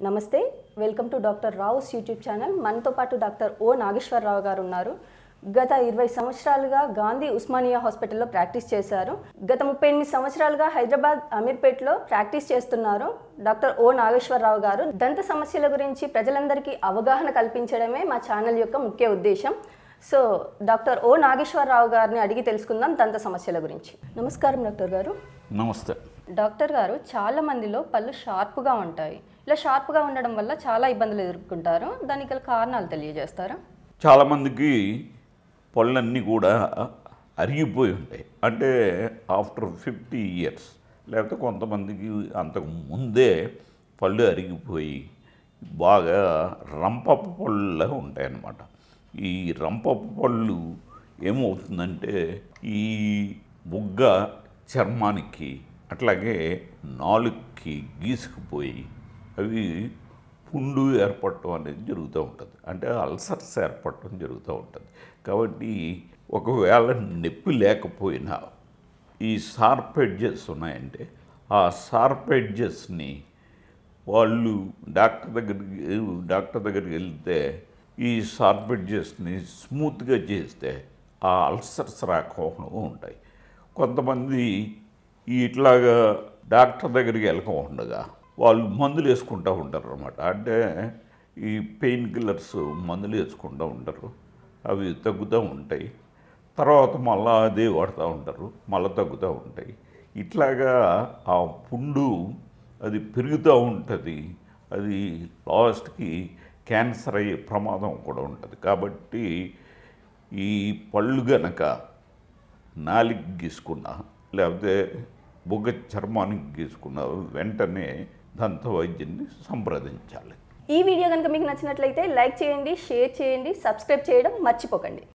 నమస్తే welcome to doctor Rao's YouTube channel. మనతో పాటు డాక్టర్ ఓ నాగేశ్వరరావు గారు ఉన్నారు. గత 20 సంవత్సరాలుగా గాంధీ ఉస్మానియా హాస్పిటల్లో ప్రాక్టీస్ చేశారు. గత 38 సంవత్సరాలుగా హైదరాబాద్ అమీర్పేట్లో ప్రాక్టీస్ చేస్తున్నారు డాక్టర్ ఓ నాగేశ్వరరావు గారు. దంత సమస్యల గురించి ప్రజలందరికీ అవగాహన కల్పించడమే మా ఛానల్ యొక్క ముఖ్య ఉద్దేశం. సో డాక్టర్ ఓ నాగేశ్వరరావు గారిని అడిగి తెలుసుకుందాం దంత సమస్యల గురించి. నమస్కారం డాక్టర్ గారు. నమస్తే డాక్టర్ గారు, చాలా మందిలో పళ్ళు షార్ప్గా ఉంటాయి. ఇలా షార్ప్గా ఉండడం వల్ల చాలా ఇబ్బందులు ఎదుర్కొంటారు. దానికి గల కారణాలు తెలియజేస్తారా? చాలామందికి పళ్ళన్నీ కూడా అరిగిపోయి ఉంటాయి. అంటే ఆఫ్టర్ 50 ఇయర్స్, లేకపోతే కొంతమందికి అంతకు ముందే పళ్ళు అరిగిపోయి బాగా రంపపు పళ్ళులా ఉంటాయన్నమాట. ఈ రంపపు పళ్ళు ఏమవుతుందంటే ఈ బుగ్గ చర్మానికి అట్లాగే నాలుగుకి గీసుకుపోయి అవి పుండు ఏర్పడటం అనేది జరుగుతూ ఉంటుంది. అంటే అల్సర్స్ ఏర్పడటం జరుగుతూ ఉంటుంది. కాబట్టి ఒకవేళ నొప్పి లేకపోయినా ఈ షార్ప్ ఎడ్జెస్ ఉన్నాయంటే ఆ షార్ప్ ఎడ్జెస్ని వాళ్ళు డాక్టర్ దగ్గరికి వెళ్తే ఈ షార్ప్ ఎడ్జెస్ని స్మూత్గా చేస్తే ఆ అల్సర్స్ రాకుండా ఉంటాయి. కొంతమంది ఇట్లాగా డాక్టర్ దగ్గరికి వెళ్ళకుండా వాళ్ళు మందులు వేసుకుంటూ ఉంటారు అన్నమాట. అంటే ఈ పెయిన్ కిల్లర్స్ మందులు వేసుకుంటూ ఉంటారు. అవి తగ్గుతూ ఉంటాయి. తర్వాత మళ్ళీ అదే వాడుతూ ఉంటారు, మళ్ళీ తగ్గుతూ ఉంటాయి. ఇట్లాగా ఆ పుండు అది పెరుగుతూ ఉంటుంది. అది లాస్ట్కి క్యాన్సర్ అయ్యే ప్రమాదం కూడా ఉంటుంది. కాబట్టి ఈ పళ్ళు గనక నాలికి గీసుకున్నా లేకపోతే బుగ్గ చర్మానికి గీసుకున్న వెంటనే దంత వైద్యుని సంప్రదించాలి. ఈ వీడియో కనుక మీకు నచ్చినట్లయితే లైక్ చేయండి, షేర్ చేయండి, సబ్స్క్రైబ్ చేయడం మర్చిపోకండి.